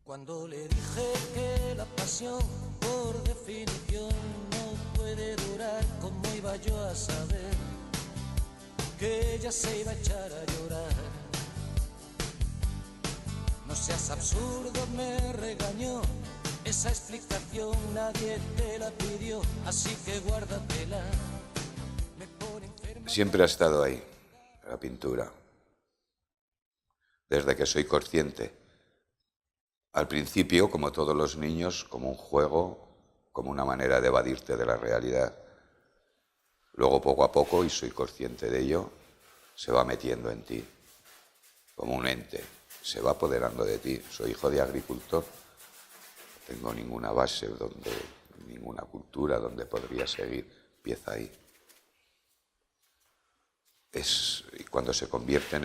Cuando le dije que la pasión, por definición, no puede durar, ¿cómo iba yo a saber que ella se iba a echar a llorar? No seas absurdo, me regañó, esa explicación nadie te la pidió, así que guárdatela. Me pone enferma. Siempre ha estado ahí, la pintura, desde que soy consciente. Al principio, como todos los niños, como un juego, como una manera de evadirte de la realidad. Luego, poco a poco, y soy consciente de ello, se va metiendo en ti, como un ente, se va apoderando de ti. Soy hijo de agricultor, no tengo ninguna base, ninguna cultura donde podría seguir, empieza ahí. Y cuando se convierte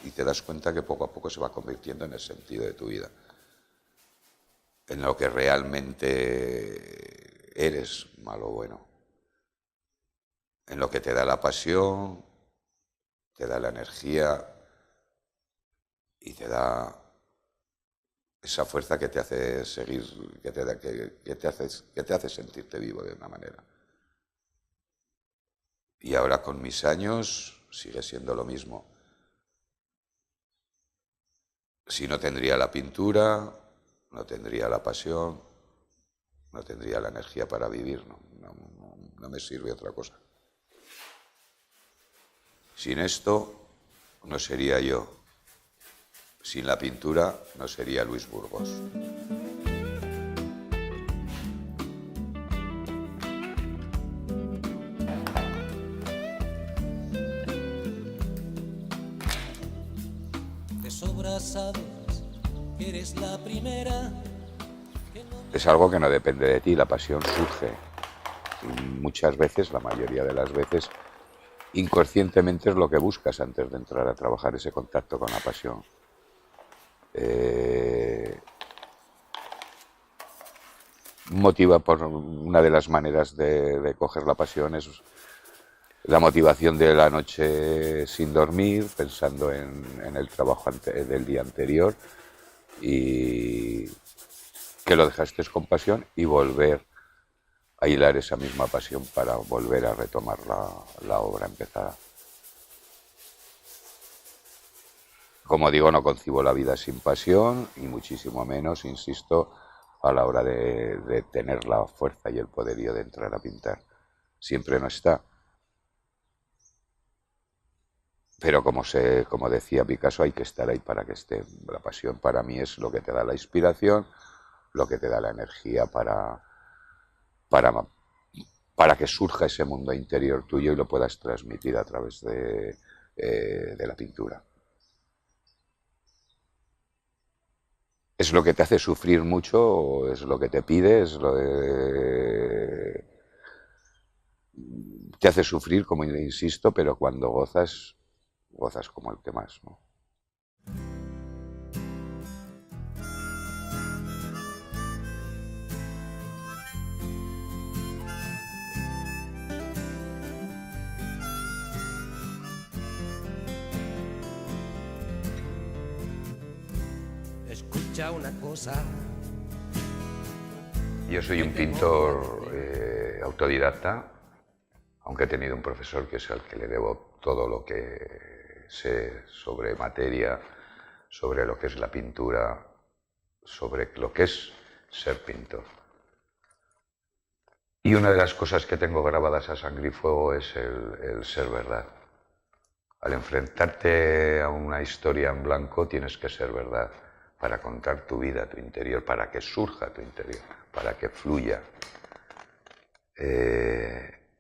y te das cuenta que poco a poco se va convirtiendo en el sentido de tu vida, en lo que realmente eres, malo o bueno, en lo que te da la pasión, te da la energía y te da esa fuerza que te hace seguir, que te hace sentirte vivo de una manera. Y ahora con mis años sigue siendo lo mismo. Si no tendría la pintura, no tendría la pasión, no tendría la energía para vivir, no me sirve otra cosa. Sin esto no sería yo. Sin la pintura no sería Luis Burgos. De sobra sabes que eres la primera. Es algo que no depende de ti, la pasión surge. Y muchas veces, la mayoría de las veces, inconscientemente es lo que buscas antes de entrar a trabajar, ese contacto con la pasión. Motiva por una de las maneras de coger la pasión es la motivación de la noche sin dormir, pensando en el trabajo del día anterior y que lo dejaste con pasión y volver a hilar esa misma pasión para volver a retomar la obra empezada. Como digo, no concibo la vida sin pasión y muchísimo menos, insisto, a la hora de tener la fuerza y el poderío de entrar a pintar. Siempre no está. Pero como decía Picasso, hay que estar ahí para que esté. La pasión para mí es lo que te da la inspiración, lo que te da la energía para que surja ese mundo interior tuyo y lo puedas transmitir a través de la pintura. ¿Es lo que te hace sufrir mucho o es lo que te pide? Te hace sufrir, como insisto, pero cuando gozas, gozas como el que más, ¿no? Escucha una cosa. Yo soy un pintor autodidacta, aunque he tenido un profesor que es al que le debo todo lo que sé sobre materia, sobre lo que es la pintura, sobre lo que es ser pintor. Y una de las cosas que tengo grabadas a sangre y fuego es el ser verdad. Al enfrentarte a una historia en blanco tienes que ser verdad para contar tu vida, tu interior, para que surja tu interior, para que fluya.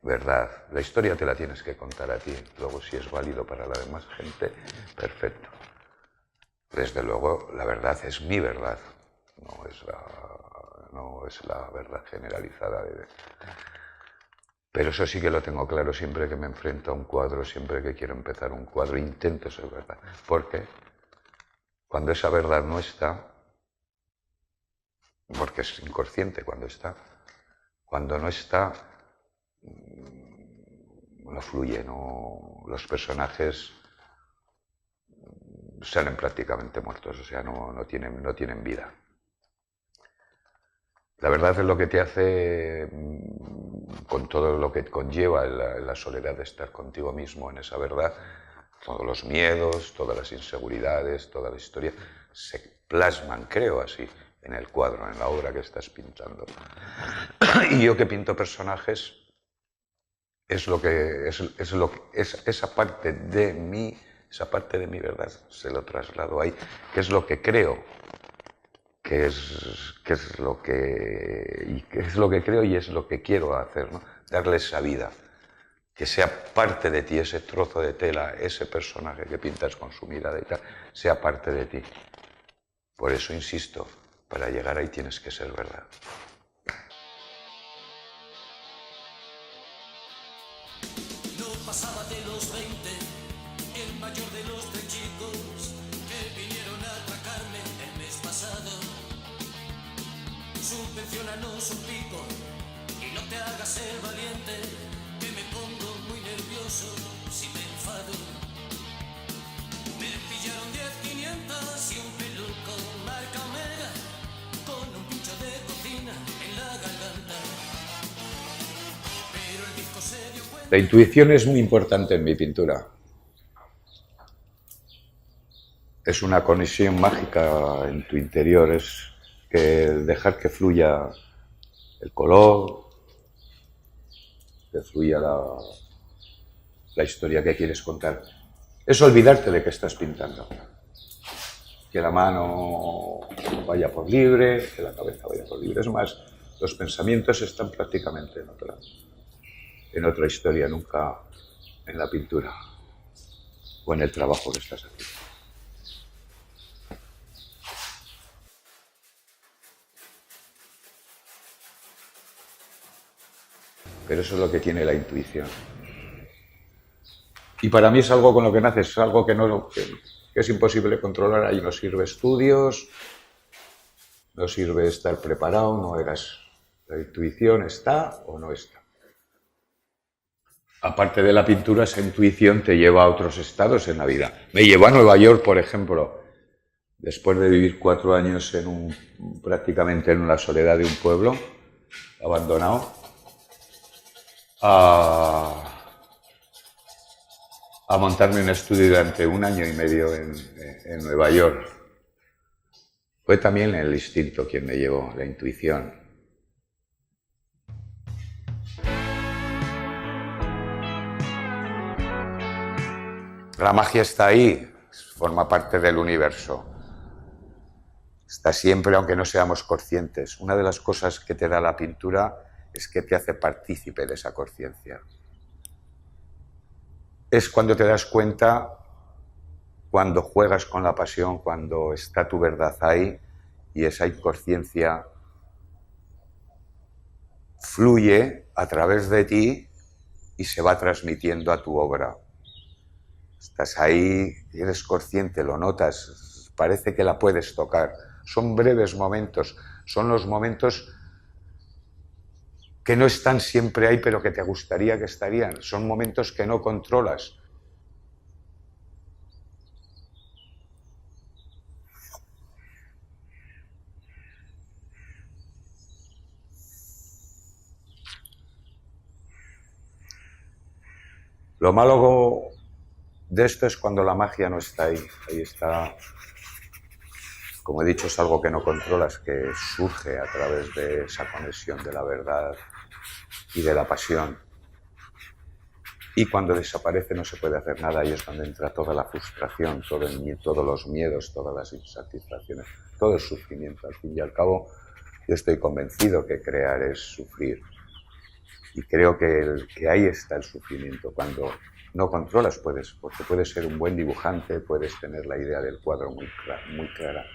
Verdad. La historia te la tienes que contar a ti. Luego, si es válido para la demás gente, perfecto. Desde luego, la verdad es mi verdad, no es la verdad generalizada. Pero eso sí que lo tengo claro siempre que me enfrento a un cuadro, siempre que quiero empezar un cuadro, intento ser verdad. Porque cuando esa verdad no está, porque es inconsciente cuando no está, no fluye, los personajes salen prácticamente muertos, o sea, no tienen vida. La verdad es lo que te hace, con todo lo que conlleva la soledad de estar contigo mismo en esa verdad, todos los miedos, todas las inseguridades, toda la historia, se plasman, creo así, en el cuadro, en la obra que estás pintando. Y yo que pinto personajes, es esa parte de mí, esa parte de mi verdad, se lo traslado ahí, que es lo que creo, que es lo que creo y es lo que quiero hacer, ¿no? Darle esa vida, que sea parte de ti, ese trozo de tela, ese personaje que pintas con su mirada y tal, sea parte de ti. Por eso insisto, para llegar ahí tienes que ser verdad. No pasaba de los 20, el mayor de los 3 chicos que vinieron a atracarme el mes pasado. Subvenciónanos un pico y no te hagas el valiente, que me pongo muy nervioso si me enfado. Me pillaron 10.500 y un peluco marca Omega, con un pincho de cocina en la garganta. Pero el disco se dio cuenta. La intuición es muy importante en mi pintura. Es una conexión mágica en tu interior, es que dejar que fluya el color, que fluya la historia que quieres contar. Es olvidarte de que estás pintando. Que la mano vaya por libre, que la cabeza vaya por libre. Es más, los pensamientos están prácticamente en otra historia, nunca en la pintura o en el trabajo que estás haciendo. Pero eso es lo que tiene la intuición. Y para mí es algo con lo que naces, es algo que es imposible controlar. Ahí no sirve estudios, no sirve estar preparado, no eras. La intuición está o no está. Aparte de la pintura, esa intuición te lleva a otros estados en la vida. Me llevó a Nueva York, por ejemplo, después de vivir 4 años prácticamente en la soledad de un pueblo abandonado, a montarme un estudio durante 1 año y medio en Nueva York. Fue también el instinto quien me llevó, la intuición. La magia está ahí, forma parte del universo. Está siempre, aunque no seamos conscientes. Una de las cosas que te da la pintura es que te hace partícipe de esa conciencia. Es cuando te das cuenta, cuando juegas con la pasión, cuando está tu verdad ahí y esa inconsciencia fluye a través de ti y se va transmitiendo a tu obra. Estás ahí, eres consciente, lo notas, parece que la puedes tocar. Son breves momentos, son los momentos que no están siempre ahí, pero que te gustaría que estarían. Son momentos que no controlas. Lo malo de esto es cuando la magia no está ahí. Ahí está, como he dicho, es algo que no controlas, que surge a través de esa conexión de la verdad y de la pasión. Y cuando desaparece no se puede hacer nada, y es donde entra toda la frustración, todos los miedos, todas las insatisfacciones, todo el sufrimiento. Al fin y al cabo, yo estoy convencido que crear es sufrir. Y creo que ahí está el sufrimiento. Cuando no controlas, porque puedes ser un buen dibujante, puedes tener la idea del cuadro muy clara.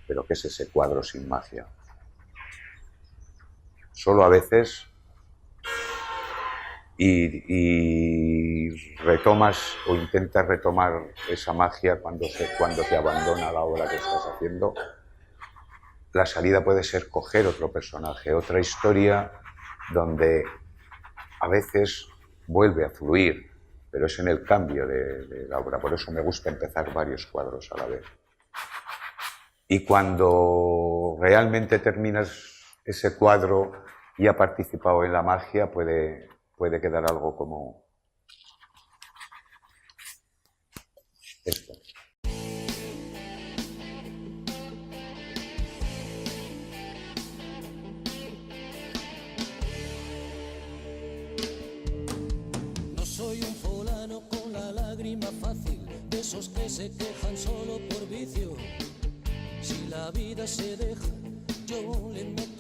Pero ¿qué es ese cuadro sin magia? Solo a veces y retomas o intentas retomar esa magia cuando te abandona la obra que estás haciendo. La salida puede ser coger otro personaje, otra historia, donde a veces vuelve a fluir, pero es en el cambio de la obra. Por eso me gusta empezar varios cuadros a la vez. Y cuando realmente terminas ese cuadro y ha participado en la magia, puede quedar algo como esto. No soy un fulano con la lágrima fácil, de esos que se quejan solo por vicio. Si la vida se deja, yo le meto